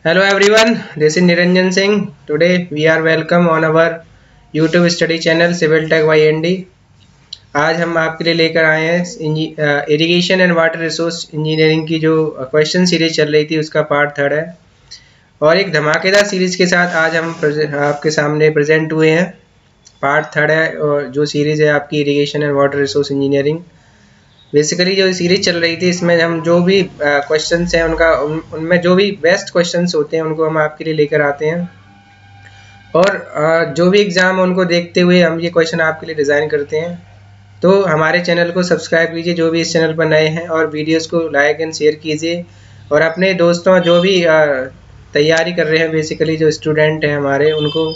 Hello everyone, this is Niranjan Singh. Today we are welcome on our YouTube study channel Civil Tech by ND. आज हम आपके लिए लेकर आए हैं irrigation and water resource engineering की जो क्वेश्चन सीरीज चल रही थी उसका पार्ट थर्ड है और एक धमाकेदार सीरीज के साथ आज हम आपके सामने प्रेजेंट हुए हैं। पार्ट थर्ड है और जो सीरीज है आपकी irrigation and water resource engineering. Basically जो सीरीज चल रही थी इसमें हम जो भी क्वेश्चंस हैं उनमें जो भी बेस्ट क्वेश्चंस होते हैं उनको हम आपके लिए लेकर आते हैं और जो भी एग्ज़ाम उनको देखते हुए हम ये क्वेश्चन आपके लिए डिज़ाइन करते हैं। तो हमारे चैनल को सब्सक्राइब कीजिए जो भी इस चैनल पर नए हैं और वीडियोस को लाइक एंड शेयर कीजिए और अपने दोस्तों जो भी तैयारी कर रहे हैं बेसिकली जो स्टूडेंट हैं हमारे उनको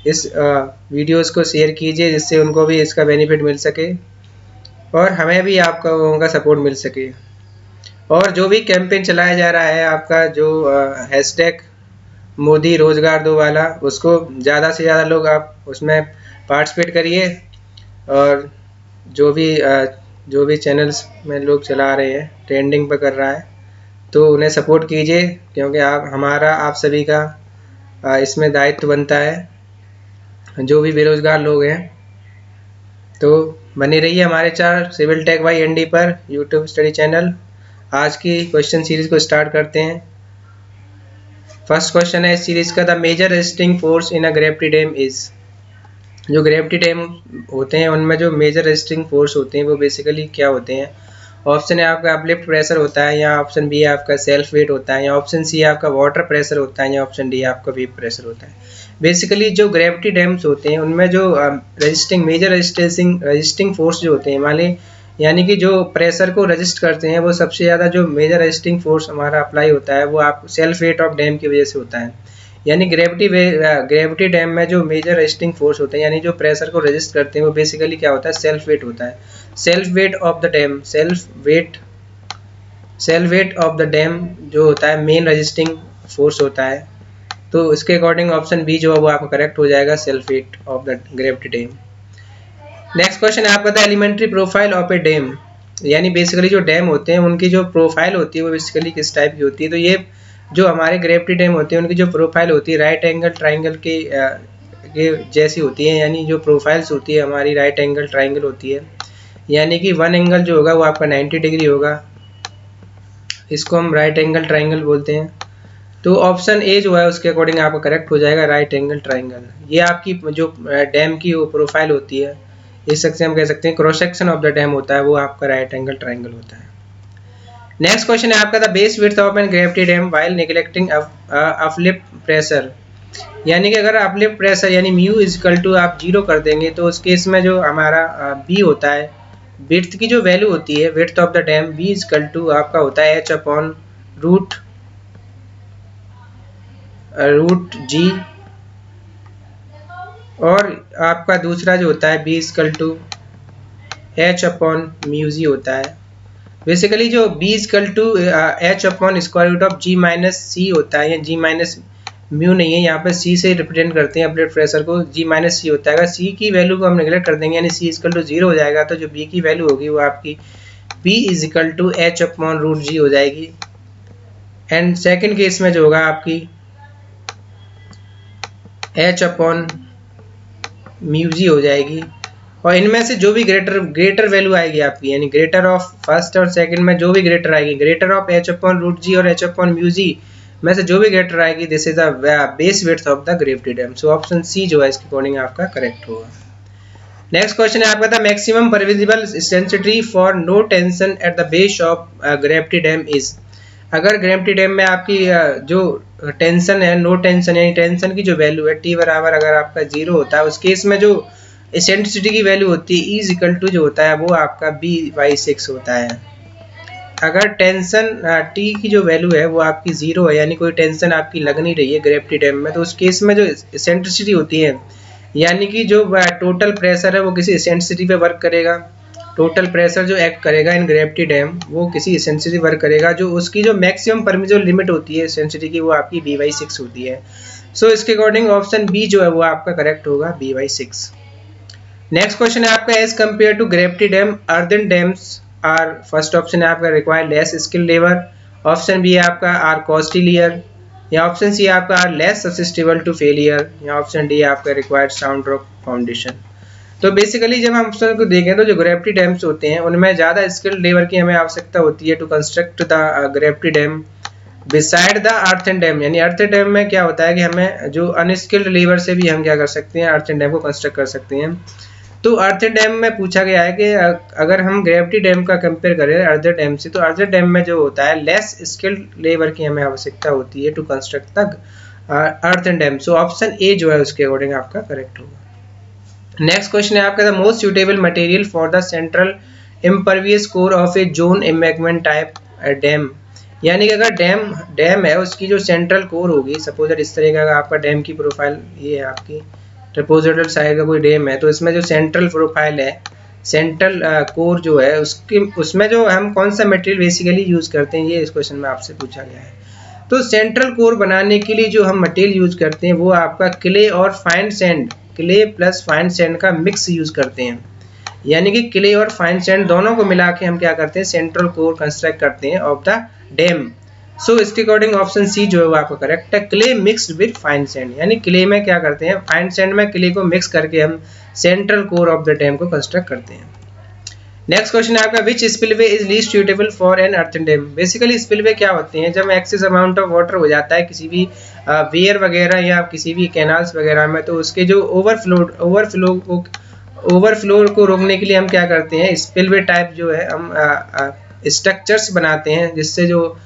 इस वीडियोस को शेयर कीजिए जिससे उनको भी इसका बेनिफिट मिल सके और हमें भी आपका उनका सपोर्ट मिल सके। और जो भी कैंपेन चलाया जा रहा है आपका जो हैशटैग मोदी रोजगार दो वाला, उसको ज़्यादा से ज़्यादा लोग आप उसमें पार्टिसिपेट करिए और जो भी चैनल्स में लोग चला रहे हैं ट्रेंडिंग पर कर रहा है तो उन्हें सपोर्ट कीजिए क्योंकि आप सभी का इसमें दायित्व बनता है। जो भी बेरोजगार लोग हैं तो बने रहिए हमारे channel civil tech by ND पर यूट्यूब स्टडी चैनल। आज की क्वेश्चन सीरीज को स्टार्ट करते हैं। फर्स्ट क्वेश्चन है इस सीरीज का, the major resisting force in a gravity dam is. जो ग्रेविटी डैम होते हैं उनमें जो मेजर रेजिस्टिंग फोर्स होते हैं वो बेसिकली क्या होते हैं। ऑप्शन है आपका अपलिफ्ट प्रेशर होता है, या ऑप्शन बी आपका सेल्फ वेट होता है, या ऑप्शन सी आपका वाटर प्रेशर होता है, या ऑप्शन डी आपका वेव प्रेशर होता है। बेसिकली जो ग्रेविटी डैम्स होते हैं उनमें जो मेजर रजिस्टिंग फोर्स जो होते हैं मान यानी कि जो प्रेशर को रजिस्ट करते हैं वो सबसे ज़्यादा जो मेजर रजिस्टिंग फोर्स हमारा अप्लाई होता है वो आप सेल्फ वेट ऑफ डैम की वजह से होता है। यानी ग्रेविटी डैम में जो मेजर रजिस्टिंग फोर्स होते हैं यानी जो प्रेशर को रजिस्ट करते हैं वो बेसिकली क्या होता है, सेल्फ वेट होता है। Self weight of the dam self weight of the dam जो होता है मेन रजिस्टिंग फोर्स होता है। तो इसके अकॉर्डिंग ऑप्शन बी जो है वो आपका करेक्ट हो जाएगा, self weight of the gravity dam. Next question है आपका, the elementary profile of a dam. यानी बेसिकली जो डैम होते हैं उनकी जो प्रोफाइल होती है वो बेसिकली किस टाइप की होती है। तो ये जो हमारे ग्रेविटी डैम होते हैं उनकी जो प्रोफाइल होती है राइट एंगल ट्राइंगल के जैसी होती है। यानी जो प्रोफाइल्स होती है हमारी राइट एंगल ट्राइंगल होती है। यानी कि वन एंगल जो होगा वो आपका 90 डिग्री होगा, इसको हम राइट एंगल ट्राइंगल बोलते हैं। तो ऑप्शन ए जो है उसके अकॉर्डिंग आपका करेक्ट हो जाएगा, राइट एंगल ट्राइंगल। ये आपकी जो डैम की वो प्रोफाइल होती है, इस से हम कह सकते हैं cross section of the dam होता है वो आपका राइट एंगल ट्राइंगल होता है। नेक्स्ट क्वेश्चन है आपका, the base width of an gravity dam while neglecting uplift pressure. यानी कि अगर अपलिफ्ट प्रेशर यानी म्यू इजकल टू आप 0 कर देंगे तो उस केस में जो हमारा बी होता है, विड्थ की जो वैल्यू होती है width of the dam b is equal to आपका होता है एच अपॉन रूट जी, और आपका दूसरा जो होता है b is equal to h upon mu g होता है। बेसिकली जो b is equal to h upon square root of g minus c होता है, या जी माइनस म्यू नहीं है, यहाँ पे सी से रिप्रेजेंट करते हैं अपलिफ्ट प्रेशर को, जी माइनस सी होता है। अगर सी की वैल्यू को हम निगलेक्ट कर देंगे यानी सी इजकल टू 0 हो जाएगा तो जो बी की वैल्यू होगी वो आपकी b is equal to h upon root g हो जाएगी। एंड सेकेंड केस में जो होगा आपकी एच अपॉन म्यू जी हो जाएगी। और इनमें से जो भी ग्रेटर वैल्यू आएगी आपकी यानी ग्रेटर ऑफ फर्स्ट और सेकंड में जो भी ग्रेटर आएगी, greater of h upon root g और एच अपॉन म्यू जी में से जो भी ग्रेटर आएगी, this is the base width of the gravity dam. So option सी जो है इसके अकॉर्डिंग आपका करेक्ट होगा। नेक्स्ट क्वेश्चन है आपका, the maximum permissible sensitivity for no tension at the base of gravity dam is. अगर ग्रेविटी डैम में आपकी जो टेंशन है, नो टेंशन यानी टेंशन की जो वैल्यू है टी बराबर अगर आपका 0 होता है, उस केस में जो एसेंट्रिसिटी की वैल्यू होती है E इक्वल टू जो होता है वो आपका B/6 होता है। अगर टेंशन T की जो वैल्यू है वो आपकी 0 है यानी कोई टेंशन आपकी लग नहीं रही है ग्रेविटी डैम में, तो उस केस में जो एसेंट्रिसिटी होती है यानी कि जो टोटल प्रेशर है वो किसी एसेंट्रिसिटी पे वर्क करेगा। टोटल प्रेशर जो एक्ट करेगा इन ग्रेविटी डैम वो किसी एसेंट्रिसिटी वर्क करेगा, जो उसकी जो मैक्सिमम परमिसिबल लिमिट होती है एसेंट्रिसिटी की वो आपकी B/6 होती है। सो इसके अकॉर्डिंग ऑप्शन बी जो है वो आपका करेक्ट होगा, B/6। नेक्स्ट क्वेश्चन है आपका, as compare to gravity dam earthen dams are. First option है आपका require less skill labour, option B है आपका आर कॉस्टलियर, या ऑप्शन सी आपका are less susceptible to failure, या ऑप्शन डी आपका रिक्वायर्ड साउंड रॉक फाउंडेशन। तो basically जब हम ऑप्शन को देखें तो जो ग्रेविटी डैम्स होते हैं उनमें ज़्यादा स्किल्ड लेबर की हमें आवश्यकता होती है to construct the gravity dam beside the earthen dam. यानी अर्थन डैम में क्या होता है कि हमें जो अनस्किल्ड लेबर से भी हम क्या कर सकते हैं, अर्थन डैम को कंस्ट्रक्ट कर सकते हैं। तो अर्थन डैम में पूछा गया है कि अगर हम ग्रेविटी डैम का कंपेयर करें अर्थन डैम से, तो अर्थन डैम में जो होता है लेस स्किल्ड लेबर की हमें आवश्यकता होती है to construct the earthen dam. So option ए जो है उसके अकॉर्डिंग आपका करेक्ट होगा। नेक्स्ट क्वेश्चन है आपका the most suitable material for the central impervious core of A zone embankment type dam. यानी कि अगर डैम है उसकी जो सेंट्रल कोर होगी, सपोज इस तरह का आपका डैम की प्रोफाइल ये है आपकी ट्रेपोजोइडल साइड का कोई डैम है, तो इसमें जो सेंट्रल प्रोफाइल है, सेंट्रल कोर जो है उसमें जो हम कौन सा मटेरियल बेसिकली यूज करते हैं, ये इस क्वेश्चन में आपसे पूछा गया है। तो सेंट्रल कोर बनाने के लिए जो हम मटेरियल यूज करते हैं वो आपका क्ले और fine sand, clay plus fine sand का मिक्स यूज करते हैं। यानी कि क्ले और फाइन सैंड दोनों को मिला के हम क्या करते हैं, सेंट्रल कोर कंस्ट्रक्ट करते हैं ऑफ द डैम। सो इसके अकॉर्डिंग ऑप्शन सी जो है वो आपका करेक्ट है, clay mixed with fine sand. यानी क्ले में क्या करते हैं, फाइन सैंड में क्ले को मिक्स करके हम central core of the dam को कंस्ट्रक्ट करते हैं। नेक्स्ट क्वेश्चन है आपका which spillway is least suitable for an earthen dam. Basically spillway क्या होते हैं, जब एक्सेस अमाउंट ऑफ वाटर हो जाता है किसी भी वेयर वगैरह या किसी भी कैनाल्स वगैरह में, तो उसके जो ओवरफ्लो को रोकने के लिए हम क्या करते हैं, स्पिलवे टाइप जो है हम स्ट्रक्चर्स बनाते हैं, जिससे जो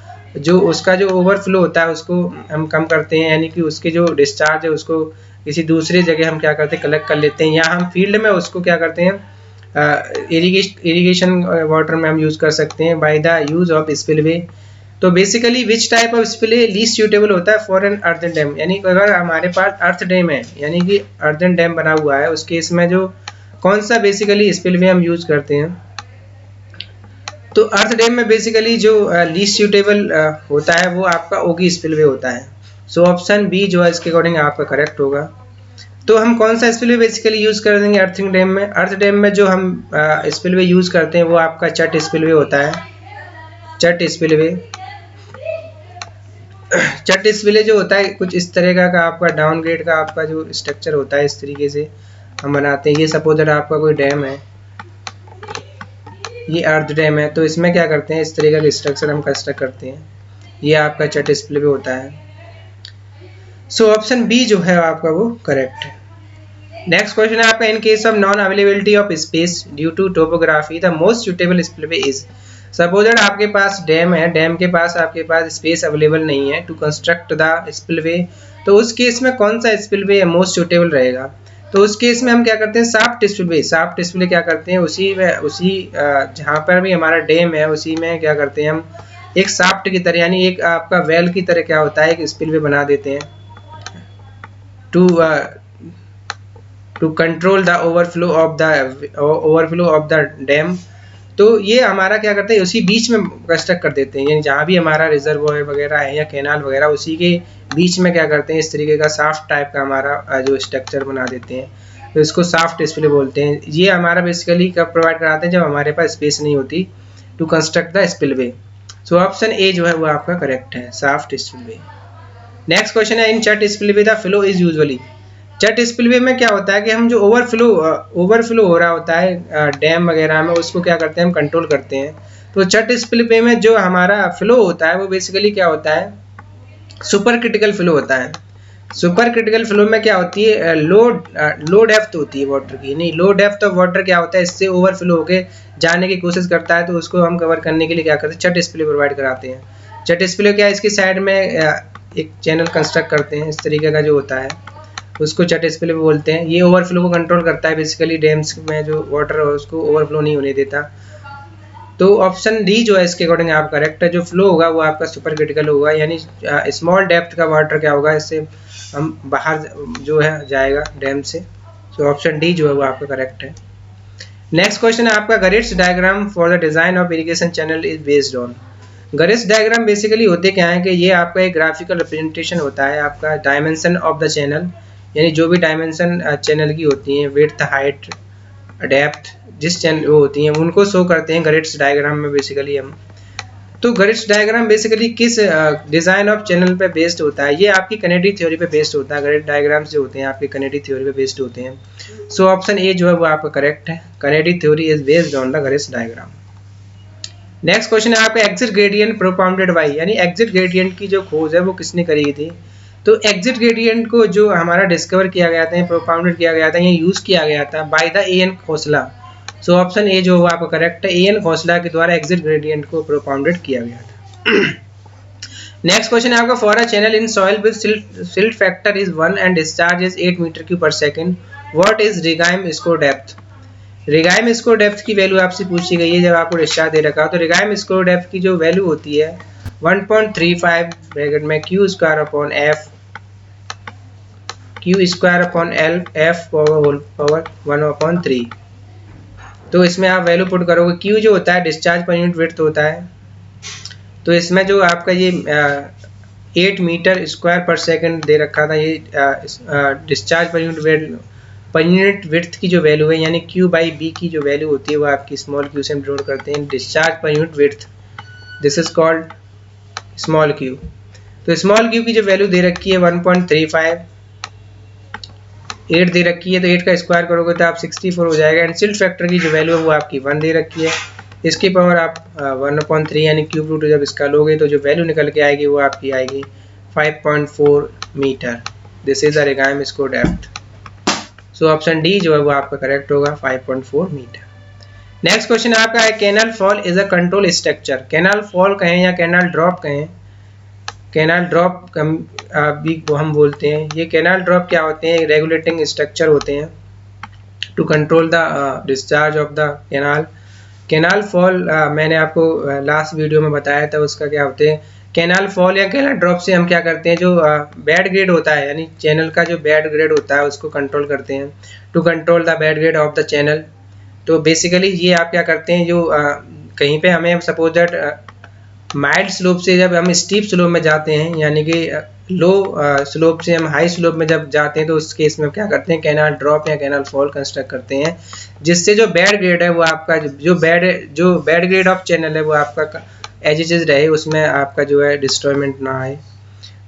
उसका जो ओवरफ्लो होता है उसको हम कम करते हैं। यानी कि उसके जो डिस्चार्ज है उसको किसी दूसरी जगह हम क्या करते हैं, कलेक्ट कर लेते हैं, या हम फील्ड में उसको क्या करते हैं, इरिगेशन वाटर में हम यूज कर सकते हैं by the use of spillway. तो basically which type of spillway least suitable होता है फॉर एन अर्थन डैम। यानी अगर हमारे पास अर्थ डैम है, यानी कि अर्थन डैम बना हुआ है, उस केस में जो कौन सा बेसिकली स्पिलवे हम यूज करते हैं, तो अर्थ डैम में बेसिकली जो लीस्ट सूटेबल होता है वो आपका ओगी स्पिलवे होता है। सो ऑप्शन बी जो है इसके अकॉर्डिंग आपका करेक्ट होगा। तो हम कौन सा स्पिलवे बेसिकली यूज कर देंगे अर्थिंग डैम में, अर्थ डैम में जो हम स्पिलवे यूज करते हैं वो आपका चट स्पिलवे होता है। चट स्पिलवे जो होता है कुछ इस तरह का आपका डाउनग्रेड का आपका जो स्ट्रक्चर होता है, इस तरीके से हम बनाते हैं। ये सपोज आपका कोई डैम है, ये अर्थ डैम है, तो इसमें क्या करते हैं, इस तरीके का स्ट्रक्चर हम कंस्ट्रक्ट करते हैं। ये आपका चट स्पिलवे होता है। सो ऑप्शन बी जो है आपका वो करेक्ट है। नेक्स्ट क्वेश्चन है आपका in case of non availability of space due to topography the most suitable spillway is. Suppose आपके पास डैम है, डैम के पास आपके पास स्पेस अवेलेबल नहीं है टू कंस्ट्रक्ट द स्पिलवे, तो उस केस में कौन सा स्पिलवे मोस्ट सूटेबल रहेगा। तो उस केस में हम क्या करते हैं, साफ्ट स्पिलवे क्या करते हैं, उसी जहाँ पर भी हमारा डैम है उसी में क्या करते हैं हम एक साफ्ट की तरह, यानी एक आपका वेल की तरह क्या होता है, एक स्पिलवे बना देते हैं to control the overflow of the dam. तो ये हमारा क्या करते हैं, उसी बीच में कंस्ट्रक्ट कर देते हैं, यानी जहाँ भी हमारा रिजर्वोयर वगैरह है या कैनाल वगैरह उसी के बीच में क्या करते हैं, इस तरीके का साफ्ट टाइप का हमारा जो स्ट्रक्चर बना देते हैं, तो इसको साफ्ट स्पिलवे बोलते हैं। ये हमारा बेसिकली कब प्रोवाइड कराते हैं, जब हमारे पास स्पेस नहीं होती to construct the spillway. So option ए जो है वो आपका करेक्ट है, साफ्ट स्पिलवे। नेक्स्ट क्वेश्चन है इन चट spillway the flow is usually. चट स्पिलवे में क्या होता है कि हम जो ओवरफ्लो हो रहा होता है डैम वगैरह में, उसको क्या करते हैं, हम कंट्रोल करते हैं। तो चट स्पिलवे में जो हमारा फ्लो होता है वो बेसिकली क्या होता है, सुपर क्रिटिकल फ्लो होता है। सुपर क्रिटिकल फ्लो में क्या होती है, लो डेप्थ होती है वाटर की, नहीं लो डेप्थ ऑफ वाटर क्या होता है, इससे ओवरफ्लो होके जाने की कोशिश करता है, तो उसको हम कवर करने के लिए क्या करते हैं, चट स्पिलवे प्रोवाइड कराते हैं। चट स्पिलवे क्या है, इसकी साइड में एक चैनल कंस्ट्रक्ट करते हैं, इस तरीके का जो होता है उसको चट स्पिलवे बोलते हैं। ये ओवरफ्लो को कंट्रोल करता है, बेसिकली डैम्स में जो वाटर है उसको ओवरफ्लो नहीं होने देता। तो ऑप्शन डी जो है इसके अकॉर्डिंग आप करेक्ट है, जो फ्लो होगा वो आपका सुपर क्रिटिकल होगा, यानी स्मॉल डेप्थ का वाटर क्या होगा, इससे हम बाहर जो है जाएगा डैम से। तो ऑप्शन डी जो है वो आपका करेक्ट है। नेक्स्ट क्वेश्चन है आपका Garret's diagram for the design of irrigation channel is based on. Garret's diagram basically होते क्या है कि ये आपका एक ग्राफिकल रिप्रेजेंटेशन होता है आपका डायमेंशन ऑफ द चैनल, यानी जो भी डायमेंशन चैनल की होती हैं, विड्थ, हाइट, डेप्थ, जिस चैनल वो होती हैं उनको शो करते हैं गरेट्स डायग्राम में बेसिकली हम। तो गरिट्ज डायग्राम बेसिकली किस डिजाइन ऑफ चैनल पे बेस्ड होता है? ये आपकी कनेडी थ्योरी पे बेस्ड होता है। गरिट्ज डायग्राम्स जो होते हैं आपकी कनेडी थ्योरी पे बेस्ड होते हैं। सो ऑप्शन ए जो है वो आपका करेक्ट है। Kennedy theory is based on the Garret's diagram. Next question है आपका एग्जिट ग्रेडियंट प्रोपाउंडेड बाय, यानी एग्जिट ग्रेडियंट की जो खोज है वो किसने करी थी? तो एग्जिट ग्रेडियंट को जो हमारा डिस्कवर किया गया था, प्रोपाउंडेड किया गया था, ये यूज किया गया था by the AN. Khosla. So option ए जो आपका करेक्ट है, ए.एन. खोसला के द्वारा एग्जिट ग्रेडियंट को प्रोपाउंडेड किया गया था। नेक्स्ट क्वेश्चन है आपका for a channel in soil with silt factor is 1 and discharge is 8 metre cube per second, what is regime scour depth? Regime scour depth की वैल्यू आपसे पूछी गई है जब आपको डिस्चार्ज दे रखा हो। तो रिगाइम स्कोर डेप्थ की जो वैल्यू होती है 1.35 ब्रैकेट में Q square upon F, Q square upon L F power 1/3। तो इसमें आप वैल्यू पुट करोगे, क्यू जो होता है डिस्चार्ज पर यूनिट विड्थ होता है, तो इसमें जो आपका ये 8 मीटर स्क्वायर पर सेकंड दे रखा था, ये डिस्चार्ज पर यूनिट विड्थ की जो वैल्यू है, यानी क्यू बाई बी की जो वैल्यू होती है वो आपकी स्मॉल क्यू से हम डिनोट करते हैं discharge per unit width, this is called small Q. तो स्मॉल क्यू की जो वैल्यू दे रखी है 1.35, 8 दे रखी है, तो 8 का स्क्वायर करोगे तो आप 64 हो जाएगा। एंड सिल्ट फैक्टर की जो वैल्यू है वो आपकी 1 दे रखी है, इसकी पावर आप 1/3 यानी क्यूब रूट जब इसका लोगे तो जो वैल्यू निकल के आएगी वो आपकी आएगी 5.4 metre. This is the regime scour depth. So option D जो है वो आपका करेक्ट होगा, 5.4 मीटर। नेक्स्ट क्वेश्चन आपका है canal fall is a control structure. Canal fall कहें या कैनाल ड्रॉप कहें, कैनाल ड्रॉप भी हम बोलते हैं। ये कैनाल ड्रॉप क्या होते हैं? रेगुलेटिंग स्ट्रक्चर होते हैं to control the discharge of the canal. Canal fall मैंने आपको लास्ट वीडियो में बताया था, उसका क्या होते हैं कैनाल फॉल या कैनाल ड्रॉप से हम क्या करते हैं, जो बैड ग्रेड होता है यानी चैनल का जो बैड ग्रेड होता है उसको कंट्रोल करते हैं, to control the bed grade of the channel. तो बेसिकली ये आप क्या करते हैं, जो कहीं पे हमें सपोज दैट माइल्ड स्लोप से जब हम स्टीप स्लोप में जाते हैं, यानी कि लो स्लोप से हम हाई स्लोप में जब जाते हैं, तो उस केस में क्या करते हैं कैनाल ड्रॉप या कैनाल फॉल कंस्ट्रक्ट करते हैं, जिससे जो बैड ग्रेड है वो आपका जो बैड ग्रेड ऑफ चैनल है वो आपका एज इट इज रहे, उसमें आपका जो है डिस्ट्रॉयमेंट ना आए।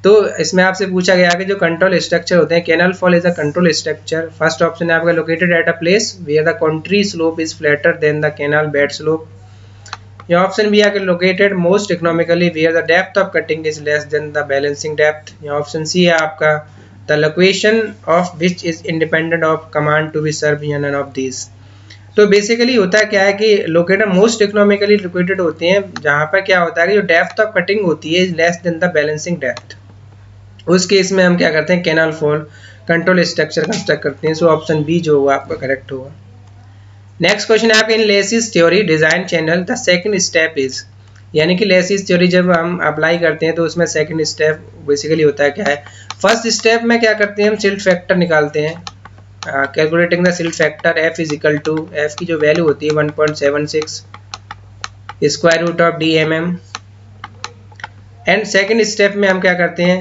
तो इसमें आपसे पूछा गया कि जो कंट्रोल स्ट्रक्चर होते हैं, canal fall is a control structure. First option है आपका located at a place where the country slope is flatter than the canal bed slope. या ऑप्शन बी है located most economically where the depth of cutting is less than the balancing depth. या option C है आपका the location of which is independent of command to be serve या none of these. तो basically होता क्या है कि located most economically located होते हैं जहां पर क्या होता है कि जो डेप्थ ऑफ कटिंग होती है is less than the balancing depth. उस केस में हम क्या करते हैं canal fall control structure construct करते हैं। सो ऑप्शन बी जो होगा आपका करेक्ट होगा। नेक्स्ट क्वेश्चन है आपका in Lacey's theory design channel the second step is, यानी कि लेसिस थ्योरी जब हम अप्लाई करते हैं तो उसमें सेकंड स्टेप बेसिकली होता है क्या है। फर्स्ट स्टेप में क्या करते हैं हम सिल्ट फैक्टर निकालते हैं, calculating the silt factor F is equal to F की जो वैल्यू होती है 1.76 square root of D M M. And second step में हम क्या करते हैं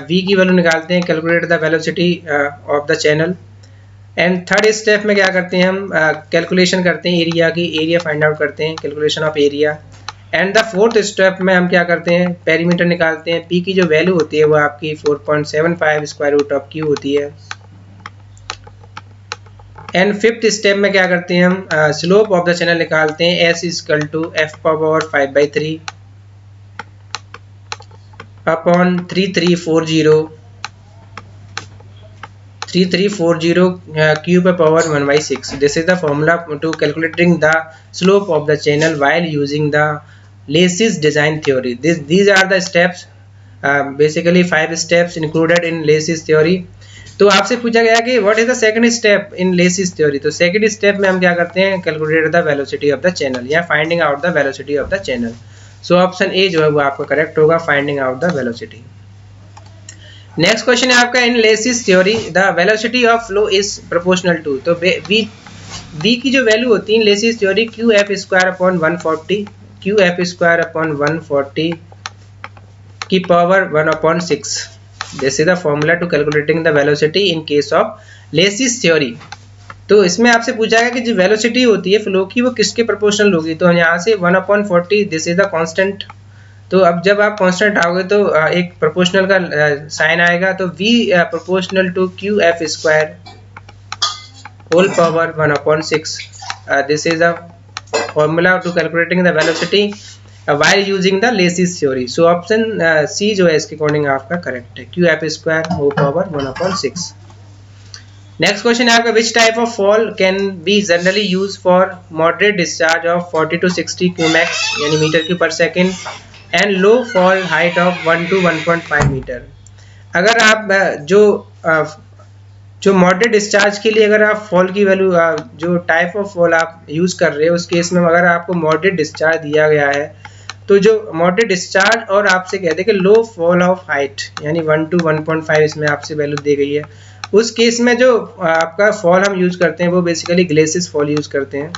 v की वैल्यू निकालते हैं, calculate the velocity of the channel. And third step में क्या करते हैं हम कैलकुलेशन करते हैं एरिया की, एरिया फाइंड आउट करते हैं, calculation of area. And the fourth step में हम क्या करते हैं पेरीमीटर निकालते हैं, p की जो वैल्यू होती है वो आपकी 4.75 स्क्वायर रूट ऑफ q होती है। एंड फिफ्थ स्टेप में क्या करते हैं हम स्लोप ऑफ द चैनल निकालते हैं, s is equal to f power 5/3 upon 3340 q per power 1/6. This is the formula to calculating the slope of the channel while using the Lacy's design theory. These are the steps, basically 5 steps included in Lacy's theory. तो आपसे पूछा गया कि what is the second step in Lacy's theory। तो second step में हम क्या करते हैं calculate the velocity of the channel या finding out the velocity of the channel। So option ए जो है वो आपका करेक्ट होगा, finding out the velocity. Next question है आपका in Lacey's theory the velocity of flow is proportional to. तो v की जो वैल्यू होती है Lacey's theory Q F square upon 140, Q F square upon 140 की power 1/6। This is the formula to calculating the velocity in case of Lacey's theory. तो इसमें आपसे पूछा गया कि जो वेलोसिटी होती है फ्लो की वो किसके प्रोपोर्शनल होगी, तो यहाँ से 1/40 दिस इज द कांस्टेंट। तो अब जब आप कांस्टेंट आओगे तो एक प्रोपोर्शनल का साइन आएगा, तो v proportional to Q F square whole power 1/6। This is a formula to calculating the velocity while using the Lacy's theory। so option सी जो है इसके अकॉर्डिंग आपका करेक्ट है, Q F square whole power 1/6। Next question है आपका, which type of fall can be generally use for moderate discharge of 40 to 60 cumecs यानी meter cube per second and low fall height of 1 to 1.5 meter. अगर आप जो moderate discharge के लिए अगर आप फॉल की वैल्यू जो टाइप ऑफ फॉल आप यूज कर रहे हो उस केस में अगर आपको मॉडरेट डिस्चार्ज दिया गया है, तो जो मॉडरेट डिस्चार्ज और आपसे कहते हैं कि लो फॉल ऑफ हाइट यानी 1 to 1.5 इसमें आपसे वैल्यू दी गई है, उस केस में जो आपका फॉल हम यूज करते हैं वो बेसिकली ग्लेसिस फॉल यूज करते हैं।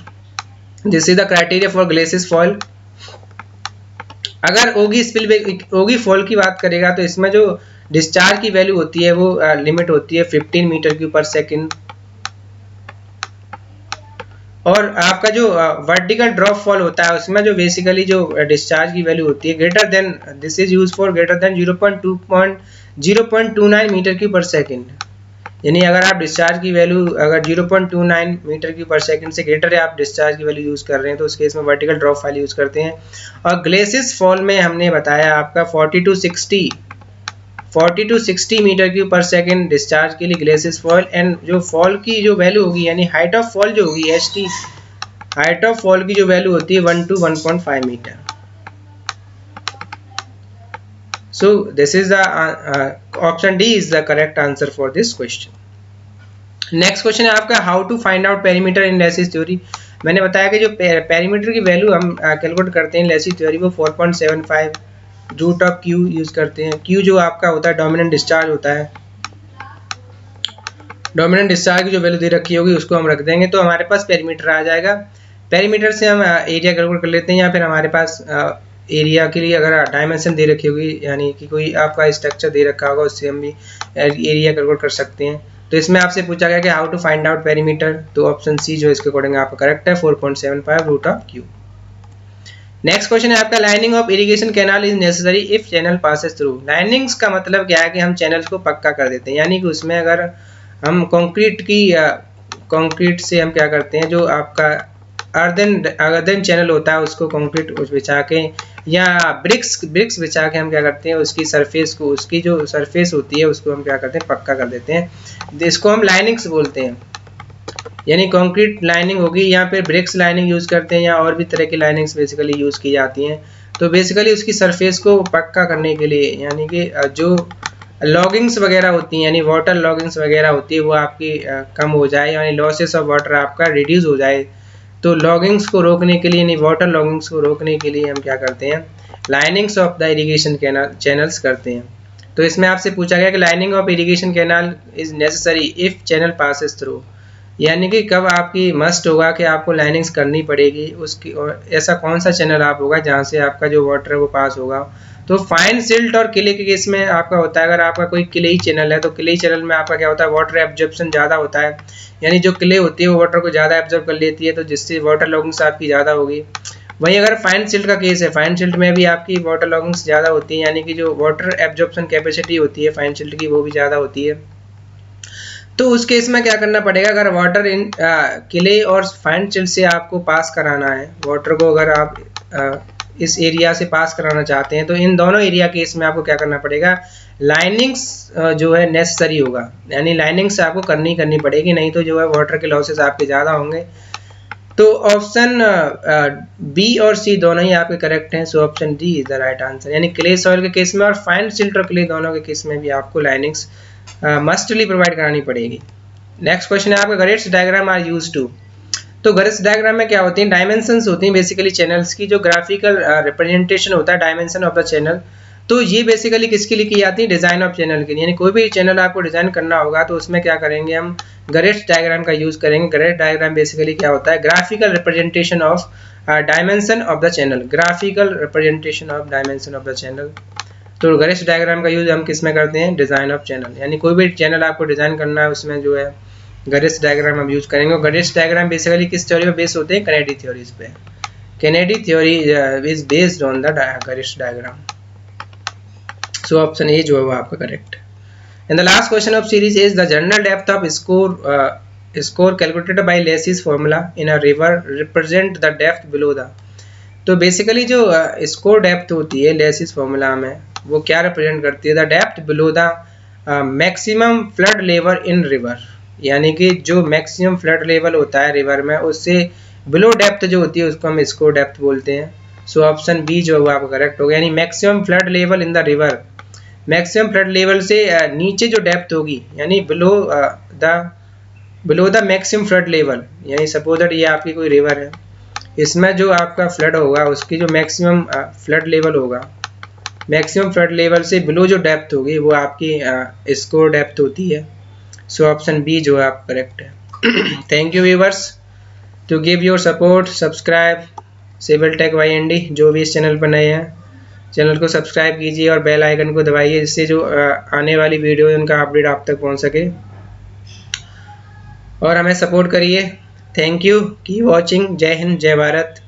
This is the criteria for glacis fall. अगर ओगी फॉल की बात करेगा तो इसमें जो डिस्चार्ज की वैल्यू होती है वो लिमिट होती है 15 मीटर क्यूब पर सेकेंड, और आपका जो वर्टिकल ड्रॉप फॉल होता है उसमें जो बेसिकली जो डिस्चार्ज की वैल्यू होती है greater than, this is use for greater than 0.29 meter cube per second. यानी अगर आप डिस्चार्ज की वैल्यू अगर 0.29 मीटर क्यूब पर सेकंड से ग्रेटर है आप डिस्चार्ज की वैल्यू यूज कर रहे हैं तो उस केस में वर्टिकल ड्रॉप फॉल यूज करते हैं। और ग्लेसिस फॉल में हमने बताया आपका 40 to 60 metre cube per second discharge के लिए ग्लेसिस फॉल, एंड जो फॉल की जो वैल्यू होगी यानी हाइट ऑफ फॉल जो होगी H T, height of fall की जो वैल्यू होती है 1 to 1.5 meter. So this is the option D is the correct answer for this question. Next question है आपका, how to find out perimeter in Lacey's theory. मैंने बताया कि जो पेरीमीटर की वैल्यू हम कैलकुलेट करते हैं लेसिस थ्योरी वो 4.75 रूट ऑफ क्यू यूज करते हैं। क्यू जो आपका होता है डोमिनेंट डिस्चार्ज होता है, डोमिनेंट डिस्चार्ज की जो वैल्यू दे रखी होगी उसको हम रख देंगे तो हमारे पास पेरीमीटर आ जाएगा। पेरीमीटर से हम एरिया कैलकुलेट कर लेते हैं, या फिर हमारे पास एरिया के लिए अगर डायमेंशन दे रखी होगी यानी कि कोई आपका स्ट्रक्चर दे रखा होगा उससे हम भी एरिया कैलकुलेट कर सकते हैं। तो इसमें आपसे पूछा गया कि how to find out perimeter, तो ऑप्शन सी जो इसके अकॉर्डिंग आपका करेक्ट है 4.75 root of Q. Next question है आपका, lining of irrigation canal is necessary if channel passes through. Linings का मतलब क्या है कि हम चैनल्स को पक्का कर देते हैं, यानी कि उसमें अगर हम कंक्रीट से हम क्या करते हैं जो आपका अर्दन चैनल होता है उसको कंक्रीट बिछा के या ब्रिक्स बिछा के हम क्या करते हैं उसकी सरफेस को, उसकी जो सरफेस होती है उसको हम क्या करते हैं पक्का कर देते हैं, इसको हम लाइनिंग्स बोलते हैं। यानी कंक्रीट लाइनिंग होगी या फिर ब्रिक्स लाइनिंग यूज करते हैं या और भी तरह की लाइनिंग्स बेसिकली यूज की जाती हैं। तो बेसिकली उसकी सरफेस को पक्का करने के लिए यानी कि जो लॉगिंग्स वगैरह होती हैं यानी वाटर लॉगिंग्स वगैरह होती है वो आपकी कम हो जाए, यानी लॉसेस ऑफ वाटर आपका रिड्यूस हो जाए। तो लॉगिंग्स को रोकने के लिए यानी वाटर लॉगिंग्स को रोकने के लिए हम क्या करते हैं linings of the irrigation channels करते हैं। तो इसमें आपसे पूछा गया कि lining of irrigation canal is necessary if channel passes through, यानी कि कब आपकी मस्ट होगा कि आपको लाइनिंग्स करनी पड़ेगी उसकी, और ऐसा कौन सा चैनल आप होगा जहाँ से आपका जो वाटर है वो पास होगा। तो फाइन सिल्ट और किले के केस में आपका होता है, अगर आपका कोई क्लेई चैनल है तो क्लेई चैनल में आपका क्या होता है वाटर एब्जॉर्प्शन ज़्यादा होता है, यानी जो क्ले होती है वो वाटर को ज़्यादा एब्जॉर्ब कर लेती है तो जिससे वाटर लॉगिंग्स आपकी ज़्यादा होगी। वहीं अगर फाइन सिल्ट का केस है, फाइन सिल्ट में भी आपकी वाटर लॉगिंग्स ज़्यादा होती है, यानी कि जो वाटर एब्जॉर्प्शन कैपेसिटी होती है फाइन सिल्ट की वो भी ज़्यादा होती है। तो उस केस में क्या करना पड़ेगा, अगर वाटर इन किले और फाइन सिल्ट से आपको पास कराना है वाटर को, अगर आप इस एरिया से पास कराना चाहते हैं तो इन दोनों एरिया केस में आपको क्या करना पड़ेगा लाइनिंग्स जो है नेसेसरी होगा, यानी लाइनिंग्स आपको करनी पड़ेगी, नहीं तो जो है वाटर के लॉसेस आपके ज़्यादा होंगे। तो ऑप्शन बी और सी दोनों ही आपके करेक्ट हैं, सो option D is the right answer. यानी क्ले सॉइल के केस में और फाइन सिल्ट और क्ले दोनों के केस में भी आपको लाइनिंग्स मस्टली प्रोवाइड करानी पड़ेगी। नेक्स्ट क्वेश्चन है आपका, Garret's diagram are used to. तो गरेट्स डायग्राम में क्या होती हैं, डायमेंशंस होती हैं बेसिकली चैनल्स की, जो ग्राफिकल रिप्रेजेंटेशन होता है डायमेंशन ऑफ द चैनल। तो ये बेसिकली किसके लिए की जाती है, डिजाइन ऑफ चैनल के लिए, यानी कोई भी चैनल आपको डिजाइन करना होगा तो उसमें क्या करेंगे हम गरेट्स डायग्राम का यूज करेंगे। गरेट्स डायग्राम बेसिकली क्या होता है, graphical representation of dimension of the channel, graphical representation of dimension of the channel. तो गरेट्स डायग्राम का यूज हम किस में करते हैं, डिजाइन ऑफ चैनल, यानी कोई भी चैनल आपको डिजाइन करना है उसमें जो है गरिश डायग्राम हम यूज करेंगे। गरिश डायग्राम बेसिकली किस थ्योरी पे बेस होते हैं? कैनेडी थ्योरीज पे। Kennedy theory is based on the Garrett's diagram. So option ए जो है वो आपका correct. And the last question of series is the general depth of scour calculated by Lacey's formula in a river represent the depth below the. तो basically जो scour depth होती है laces formula में, वो क्या रिप्रेजेंट करती है? The depth below the maximum flood level in river, यानी कि जो मैक्सिमम फ्लड लेवल होता है रिवर में, उससे बिलो डेप्थ जो होती है उसको हम स्कोर डेप्थ बोलते हैं। सो ऑप्शन बी जो है वो आपका करेक्ट होगा, यानी maximum flood level in the river, maximum flood level से नीचे जो डेप्थ होगी, यानी below the maximum flood level, यानी सपोज दैट ये आपकी कोई रिवर है, इसमें जो आपका फ्लड होगा उसकी जो मैक्सिमम फ्लड लेवल होगा, मैक्सिमम फ्लड लेवल से बिलो जो डेप्थ होगी वो आपकी स्कोर डेप्थ होती है। सो ऑप्शन बी जो है आप करेक्ट है। Thank you viewers to give your support, subscribe civil tech YND। जो भी इस चैनल पर नए हैं चैनल को सब्सक्राइब कीजिए और बेल आइकन को दबाइए, जिससे जो आने वाली वीडियो है उनका अपडेट आप तक पहुंच सके, और हमें सपोर्ट करिए। Thank you, keep watching. जय हिंद, जय भारत।